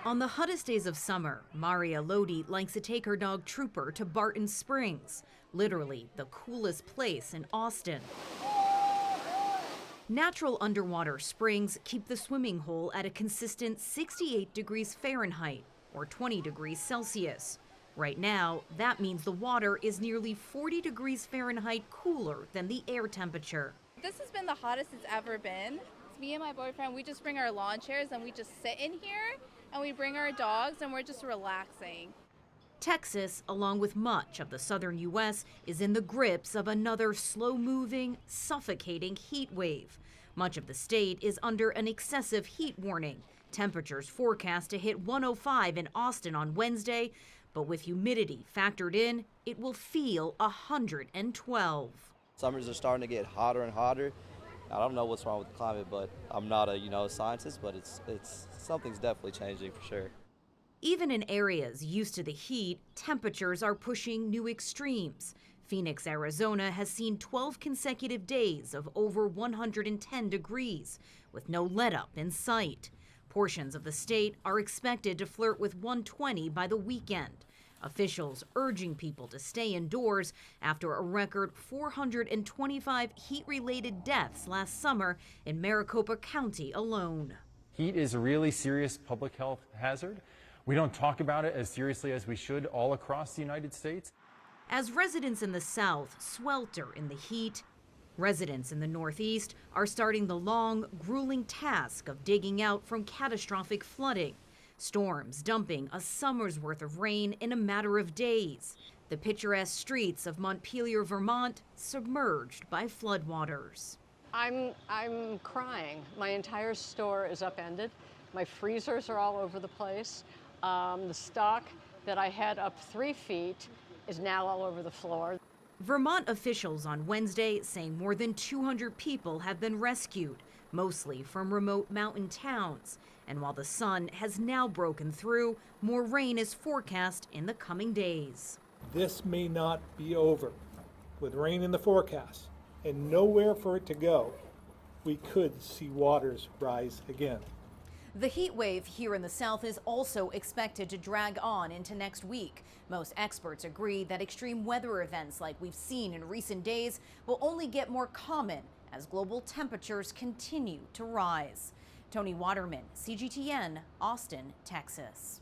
On the hottest days of summer, Maria Lodi likes to take her dog Trooper to Barton Springs, literally the coolest place in Austin. Natural underwater springs keep the swimming hole at a consistent 68 degrees Fahrenheit or 20 degrees Celsius. Right now, that means the water is nearly 40 degrees Fahrenheit cooler than the air temperature. This has been the hottest it's ever been. It's me and my boyfriend, we just bring our lawn chairs and we just sit in here and we bring our dogs and we're just relaxing. Texas, along with much of the southern U.S., is in the grips of another slow-moving, suffocating heat wave. Much of the state is under an excessive heat warning. Temperatures forecast to hit 105 in Austin on Wednesday, but with humidity factored in, it will feel 112. Summers are starting to get hotter and hotter. I don't know what's wrong with the climate, but I'm not a scientist, but it's something's definitely changing for sure. Even in areas used to the heat, temperatures are pushing new extremes. Phoenix, Arizona has seen 12 consecutive days of over 110 degrees, with no letup in sight. Portions of the state are expected to flirt with 120 by the weekend. Officials urging people to stay indoors after a record 425 heat-related deaths last summer in Maricopa County alone. Heat is a really serious public health hazard. We don't talk about it as seriously as we should all across the United States. As residents in the South swelter in the heat, residents in the Northeast are starting the long, grueling task of digging out from catastrophic flooding. Storms dumping a summer's worth of rain in a matter of days. The picturesque streets of Montpelier, Vermont, submerged by floodwaters. I'm crying. My entire store is upended. My freezers are all over the place. The stock that I had up 3 feet is now all over the floor. Vermont officials on Wednesday saying more than 200 people have been rescued, mostly from remote mountain towns. And while the sun has now broken through, more rain is forecast in the coming days. This may not be over. With rain in the forecast and nowhere for it to go, we could see waters rise again. The heat wave here in the South is also expected to drag on into next week. Most experts agree that extreme weather events like we've seen in recent days will only get more common as global temperatures continue to rise. Toni Waterman, CGTN, Austin, Texas.